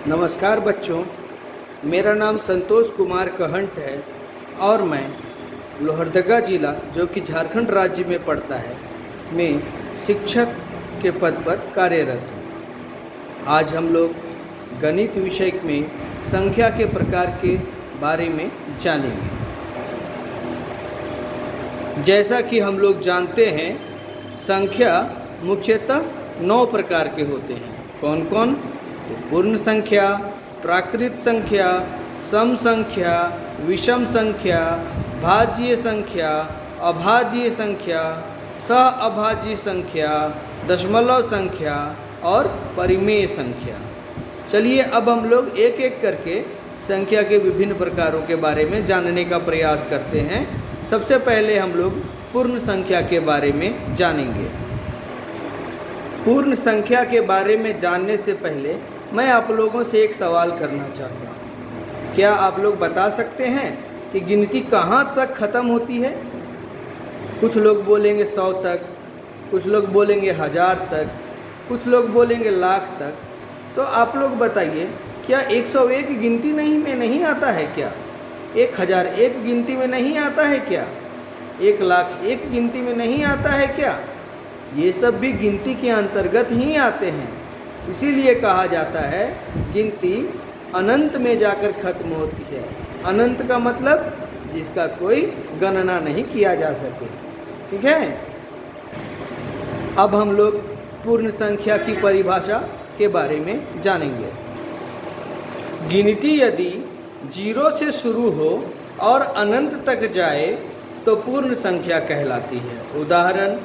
नमस्कार बच्चों, मेरा नाम संतोष कुमार कहंट है और मैं लोहरदगा जिला जो कि झारखंड राज्य में पड़ता है में शिक्षक के पद पर कार्यरत हूँ। आज हम लोग गणित विषय में संख्या के प्रकार के बारे में जानेंगे। जैसा कि हम लोग जानते हैं, संख्या मुख्यतः 9 प्रकार के होते हैं। कौन कौन? तो पूर्ण संख्या, प्राकृत संख्या, सम संख्या, विषम संख्या, भाज्य संख्या, अभाज्य संख्या, सहअभाज्य संख्या, दशमलव संख्या और परिमेय संख्या। चलिए अब हम लोग एक एक करके संख्या के विभिन्न प्रकारों के बारे में जानने का प्रयास करते हैं। सबसे पहले हम लोग पूर्ण संख्या के बारे में जानेंगे। पूर्ण संख्या के बारे में जानने से पहले मैं आप लोगों से एक सवाल करना चाहता हूँ। क्या आप लोग बता सकते हैं कि गिनती कहाँ तक ख़त्म होती है? कुछ लोग बोलेंगे 100 तक, कुछ लोग बोलेंगे 1000 तक, कुछ लोग बोलेंगे लाख तक। तो आप लोग बताइए, क्या 101 गिनती में नहीं आता है क्या? 1001 गिनती में नहीं आता है क्या? 1,00,001 गिनती में नहीं आता है क्या? ये सब भी गिनती के अंतर्गत ही आते हैं। इसीलिए कहा जाता है गिनती अनंत में जाकर खत्म होती है। अनंत का मतलब जिसका कोई गणना नहीं किया जा सके। ठीक है, अब हम लोग पूर्ण संख्या की परिभाषा के बारे में जानेंगे। गिनती यदि 0 से शुरू हो और अनंत तक जाए तो पूर्ण संख्या कहलाती है। उदाहरण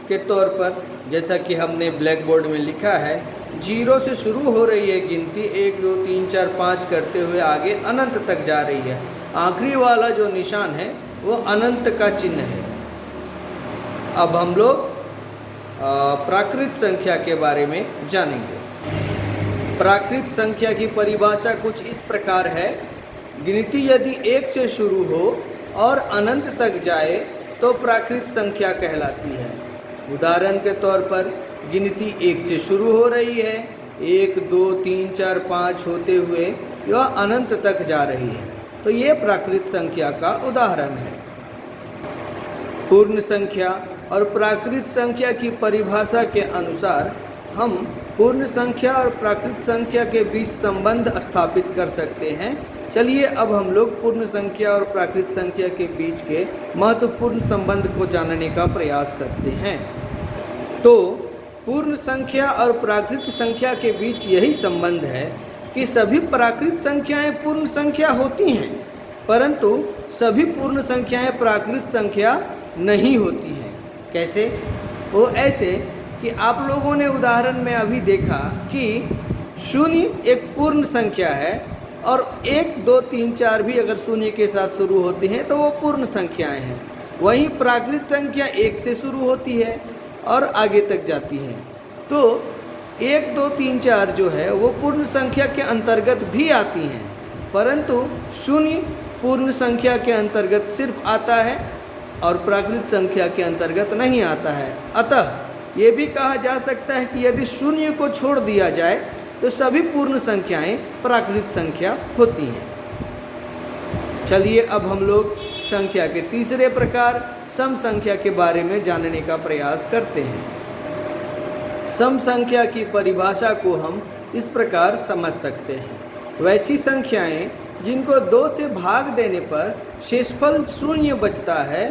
के तौर पर जैसा कि हमने ब्लैक बोर्ड में लिखा है, 0 से शुरू हो रही है गिनती, 1 2 3 4 5 करते हुए आगे अनंत तक जा रही है। आखिरी वाला जो निशान है वो अनंत का चिन्ह है। अब हम लोग प्राकृत संख्या के बारे में जानेंगे। प्राकृत संख्या की परिभाषा कुछ इस प्रकार है। गिनती यदि 1 से शुरू हो और अनंत तक जाए तो प्राकृत संख्या कहलाती है। उदाहरण के तौर पर गिनती 1 से शुरू हो रही है, 1 2 3 4 5 होते हुए यह अनंत तक जा रही है, तो ये प्राकृत संख्या का उदाहरण है। पूर्ण संख्या और प्राकृत संख्या की परिभाषा के अनुसार हम पूर्ण संख्या और प्राकृत संख्या के बीच संबंध स्थापित कर सकते हैं। चलिए अब हम लोग पूर्ण संख्या और प्राकृत संख्या के बीच के महत्वपूर्ण संबंध को जानने का प्रयास करते हैं। तो पूर्ण संख्या और प्राकृत संख्या के बीच यही संबंध है कि सभी प्राकृत संख्याएं पूर्ण संख्या होती हैं, परंतु सभी पूर्ण संख्याएं प्राकृत संख्या नहीं होती हैं। कैसे? वो ऐसे कि आप लोगों ने उदाहरण में अभी देखा कि 0 एक पूर्ण संख्या है और 1 2 3 4 भी अगर 0 के साथ शुरू होती हैं तो वो पूर्ण संख्याएं हैं। वहीं प्राकृत संख्या 1 से शुरू होती है और आगे तक जाती है। तो 1 2 3 4 जो है वो पूर्ण संख्या के अंतर्गत भी आती हैं, परंतु 0 पूर्ण संख्या के अंतर्गत सिर्फ आता है और प्राकृत संख्या के अंतर्गत नहीं आता है। अतः ये भी कहा जा सकता है कि यदि 0 को छोड़ दिया जाए तो सभी पूर्ण संख्याएं प्राकृत संख्या होती हैं। चलिए अब हम लोग संख्या के तीसरे प्रकार सम संख्या के बारे में जानने का प्रयास करते हैं। सम संख्या की परिभाषा को हम इस प्रकार समझ सकते हैं। वैसी संख्याएं जिनको 2 से भाग देने पर शेषफल 0 बचता है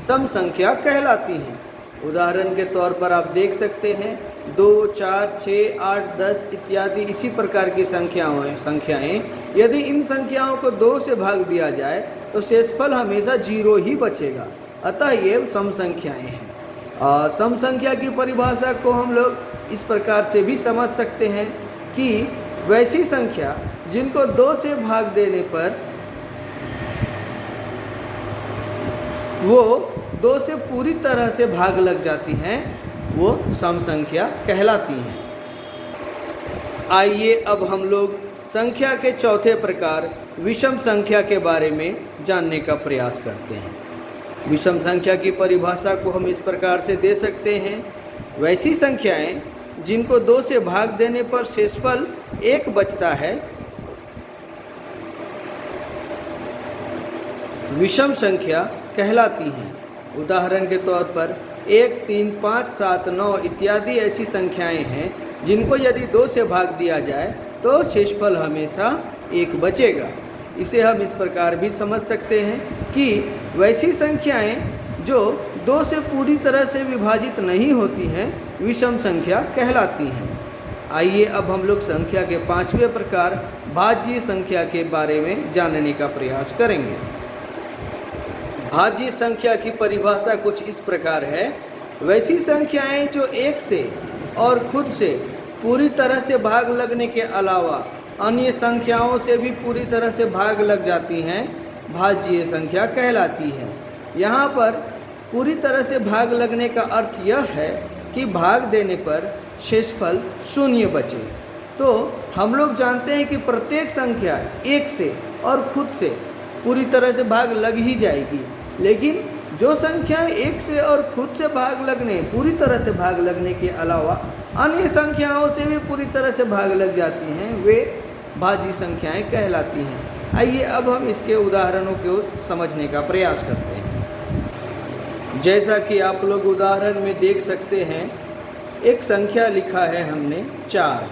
सम संख्या कहलाती हैं। उदाहरण के तौर पर आप देख सकते हैं 2 4 6 8 10 इत्यादि इसी प्रकार की संख्याएं यदि इन संख्याओं को 2 से भाग दिया जाए तो शेषफल हमेशा 0 ही बचेगा। अतः ये सम संख्याएं हैं। सम संख्या की परिभाषा को हम लोग इस प्रकार से भी समझ सकते हैं कि वैसी संख्या जिनको 2 से भाग देने पर वो 2 से पूरी तरह से भाग लग जाती हैं, वो सम संख्या कहलाती हैं। आइए अब हम लोग संख्या के चौथे प्रकार विषम संख्या के बारे में जानने का प्रयास करते हैं। विषम संख्या की परिभाषा को हम इस प्रकार से दे सकते हैं। वैसी संख्याएं जिनको 2 से भाग देने पर शेषफल 1 बचता है विषम संख्या कहलाती हैं। उदाहरण के तौर पर 1, 3, 5, 7, 9 इत्यादि ऐसी संख्याएं हैं जिनको यदि 2 से भाग दिया जाए तो शेषफल हमेशा 1 बचेगा। इसे हम इस प्रकार भी समझ सकते हैं कि वैसी संख्याएं जो 2 से पूरी तरह से विभाजित नहीं होती हैं विषम संख्या कहलाती हैं। आइए अब हम लोग संख्या के 5वें प्रकार भाज्य संख्या के बारे में जानने का प्रयास करेंगे। भाज्य संख्या की परिभाषा कुछ इस प्रकार है। वैसी संख्याएं जो 1 से और खुद से पूरी तरह से भाग लगने के अलावा अन्य संख्याओं से भी पूरी तरह से भाग लग जाती हैं भाज्य संख्या कहलाती है। यहाँ पर पूरी तरह से भाग लगने का अर्थ यह है कि भाग देने पर शेषफल 0 बचे। तो हम लोग जानते हैं कि प्रत्येक संख्या 1 से और खुद से पूरी तरह से भाग लग ही जाएगी, लेकिन जो संख्याएं 1 से और खुद से पूरी तरह से भाग लगने के अलावा अन्य संख्याओं से भी पूरी तरह से भाग लग जाती हैं वे भाज्य संख्याएं कहलाती हैं। आइए अब हम इसके उदाहरणों को समझने का प्रयास करते हैं। जैसा कि आप लोग उदाहरण में देख सकते हैं, एक संख्या लिखा है हमने 4।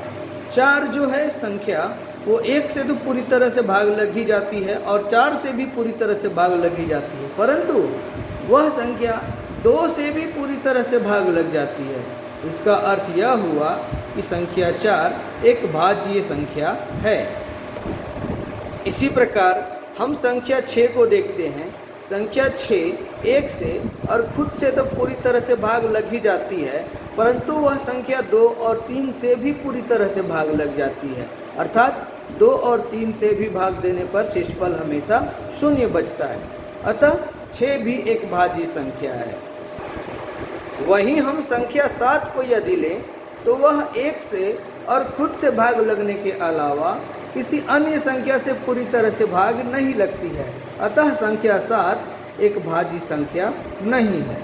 4 जो है संख्या वो 1 से तो पूरी तरह से भाग लग ही जाती है और 4 से भी पूरी तरह से भाग लग ही जाती है, परंतु वह संख्या 2 से भी पूरी तरह से भाग लग जाती है। इसका अर्थ यह हुआ कि संख्या 4 एक भाज्य संख्या है। इसी प्रकार हम संख्या 6 को देखते हैं। संख्या 6 1 से और खुद से तो पूरी तरह से भाग लग ही जाती है, परंतु वह संख्या 2 और 3 से भी पूरी तरह से भाग लग जाती है, अर्थात 2 और 3 से भी भाग देने पर शेषफल हमेशा 0 बचता है। अतः 6 भी एक भाज्य संख्या है। वहीं हम संख्या 7 को यदि लें तो वह 1 से और खुद से भाग लगने के अलावा किसी अन्य संख्या से पूरी तरह से भाग नहीं लगती है, अतः संख्या 7 एक भाज्य संख्या नहीं है।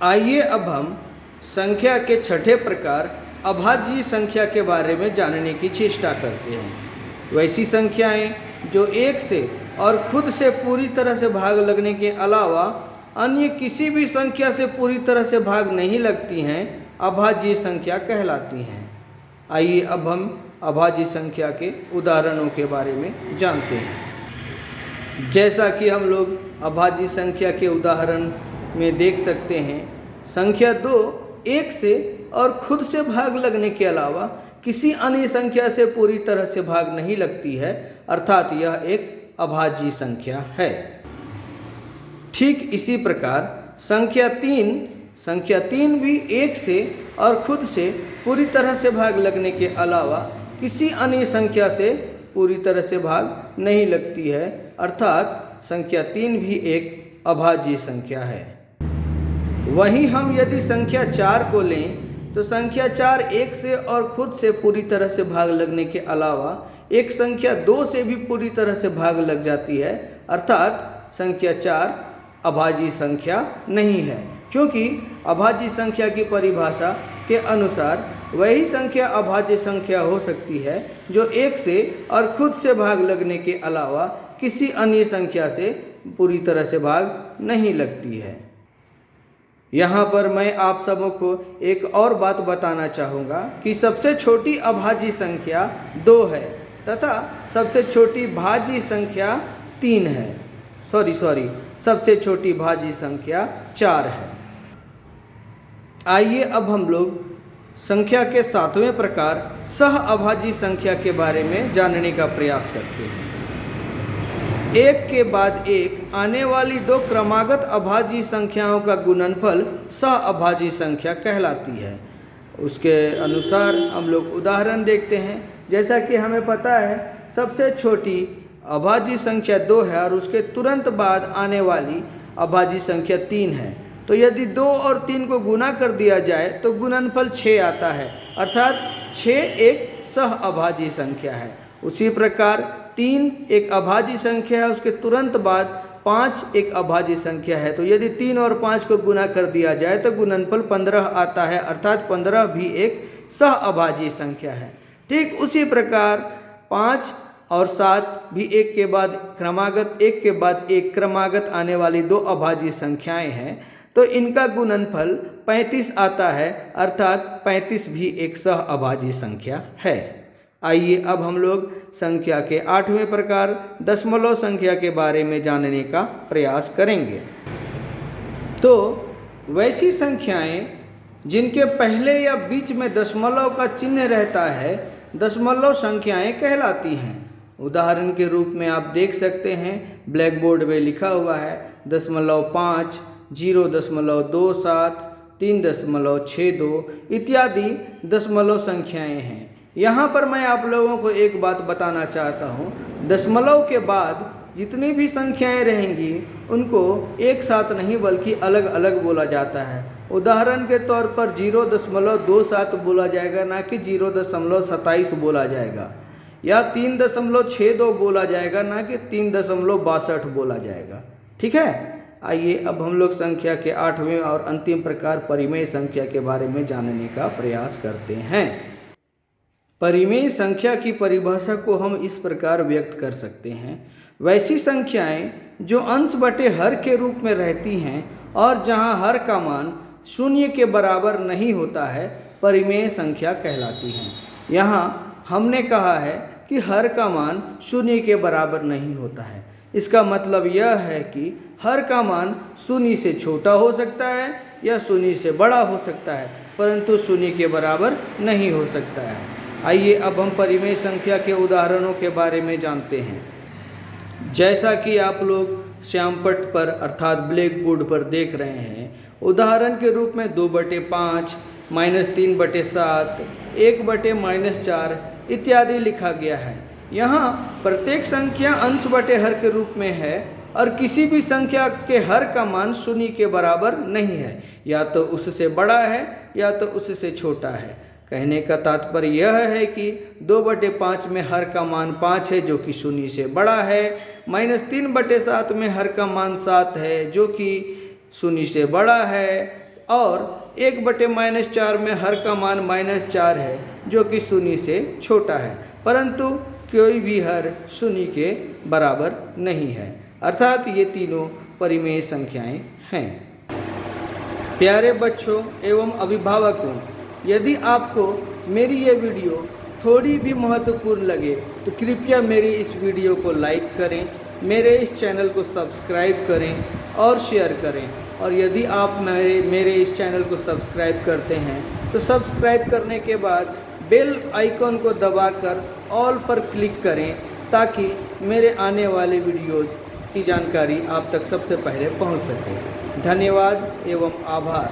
आइए अब हम संख्या के 6ठे प्रकार अभाज्य संख्या के बारे में जानने की चेष्टा करते हैं। वैसी संख्याएं जो 1 से और खुद से पूरी तरह से भाग लगने के अलावा अन्य किसी भी संख्या से पूरी तरह से भाग नहीं लगती हैं अभाज्य संख्या कहलाती हैं। आइए अब हम अभाज्य संख्या के उदाहरणों के बारे में जानते हैं। जैसा कि हम लोग अभाज्य संख्या के उदाहरण में देख सकते हैं, संख्या 2 1 से और खुद से भाग लगने के अलावा किसी अन्य संख्या से पूरी तरह से भाग नहीं लगती है, अर्थात यह एक अभाज्य संख्या है। ठीक इसी प्रकार संख्या 3 भी 1 से और खुद से पूरी तरह से भाग लगने के अलावा किसी अन्य संख्या से पूरी तरह से भाग नहीं लगती है, अर्थात संख्या 3 भी एक अभाज्य संख्या है। वहीं हम यदि संख्या 4 को लें तो संख्या 4 1 से और खुद से पूरी तरह से भाग लगने के अलावा एक संख्या 2 से भी पूरी तरह से भाग लग जाती है, अर्थात संख्या 4 अभाज्य संख्या नहीं है, क्योंकि अभाज्य संख्या की परिभाषा के अनुसार वही संख्या अभाज्य संख्या हो सकती है जो 1 से और खुद से भाग लगने के अलावा किसी अन्य संख्या से पूरी तरह से भाग नहीं लगती है। यहाँ पर मैं आप सबों को एक और बात बताना चाहूँगा कि सबसे छोटी अभाज्य संख्या 2 है तथा सबसे छोटी भाज्य संख्या 3 है। सबसे छोटी भाज्य संख्या 4 है। आइए अब हम लोग संख्या के 7वें प्रकार सह अभाज्य संख्या के बारे में जानने का प्रयास करते हैं। एक के बाद एक आने वाली 2 क्रमागत अभाज्य संख्याओं का गुणनफल सह अभाज्य संख्या कहलाती है। उसके अनुसार हम लोग उदाहरण देखते हैं। जैसा कि हमें पता है सबसे छोटी अभाज्य संख्या 2 है और उसके तुरंत बाद आने वाली अभाज्य संख्या 3 है, तो यदि 2 और 3 को गुना कर दिया जाए तो गुणनफल 6 आता है, अर्थात 6 एक सह अभाज्य संख्या है। उसी प्रकार 3 एक अभाज्य संख्या है, उसके तुरंत बाद 5 एक अभाज्य संख्या है, तो यदि 3 और 5 को गुना कर दिया जाए तो गुणनफल 15 आता है, अर्थात 15 भी एक सह अभाज्य संख्या है। ठीक उसी प्रकार 5 और 7 भी एक के बाद क्रमागत आने वाली दो अभाज्य संख्याएं हैं, तो इनका गुणनफल 35 आता है, अर्थात 35 भी एक सह अभाज्य संख्या है। आइए अब हम लोग संख्या के 8वें प्रकार दशमलव संख्या के बारे में जानने का प्रयास करेंगे। तो वैसी संख्याएं जिनके पहले या बीच में दशमलव का चिन्ह रहता है दशमलव संख्याएं कहलाती हैं। उदाहरण के रूप में आप देख सकते हैं, ब्लैक बोर्ड में लिखा हुआ है 0.5, 0.27, 3.62 इत्यादि दशमलव संख्याएं हैं। यहाँ पर मैं आप लोगों को एक बात बताना चाहता हूँ, दशमलव के बाद जितनी भी संख्याएं रहेंगी उनको एक साथ नहीं बल्कि अलग अलग बोला जाता है। उदाहरण के तौर पर 0.27 बोला जाएगा, ना कि 0.27 बोला जाएगा, या 3.62 बोला जाएगा, ना कि 3.62 बोला जाएगा। ठीक है, आइए अब हम लोग संख्या के 8वें और अंतिम प्रकार परिमेय संख्या के बारे में जानने का प्रयास करते हैं। परिमेय संख्या की परिभाषा को हम इस प्रकार व्यक्त कर सकते हैं, वैसी संख्याएं जो अंश बटे हर के रूप में रहती हैं और जहां हर का मान शून्य के बराबर नहीं होता है परिमेय संख्या कहलाती हैं। यहाँ हमने कहा है कि हर का मान शून्य के बराबर नहीं होता है। इसका मतलब यह है कि हर का मान शून्य से छोटा हो सकता है या शून्य से बड़ा हो सकता है, परंतु शून्य के बराबर नहीं हो सकता है। आइए अब हम परिमेय संख्या के उदाहरणों के बारे में जानते हैं। जैसा कि आप लोग श्यामपट्ट पर अर्थात ब्लैक बोर्ड पर देख रहे हैं, उदाहरण के रूप में 2/5, -3/7, 1/-4 इत्यादि लिखा गया है। यहाँ प्रत्येक संख्या अंश बटे हर के रूप में है और किसी भी संख्या के हर का मान शून्य के बराबर नहीं है, या तो उससे बड़ा है या तो उससे छोटा है। कहने का तात्पर्य यह है कि 2/5 में हर का मान 5 है जो कि शून्य से बड़ा है, -3/7 में हर का मान 7 है जो कि शून्य से बड़ा है, और 1/-4 में हर का मान -4 है जो कि शून्य से छोटा है, परंतु कोई भी हर शून्य के बराबर नहीं है। अर्थात ये तीनों परिमेय संख्याएं हैं। प्यारे बच्चों एवं अभिभावकों, यदि आपको मेरी ये वीडियो थोड़ी भी महत्वपूर्ण लगे तो कृपया मेरी इस वीडियो को लाइक करें, मेरे इस चैनल को सब्सक्राइब करें और शेयर करें। और यदि आप मेरे इस चैनल को सब्सक्राइब करते हैं तो सब्सक्राइब करने के बाद बेल आइकॉन को दबाकर ऑल पर क्लिक करें, ताकि मेरे आने वाले वीडियोज़ की जानकारी आप तक सबसे पहले पहुंच सके। धन्यवाद एवं आभार।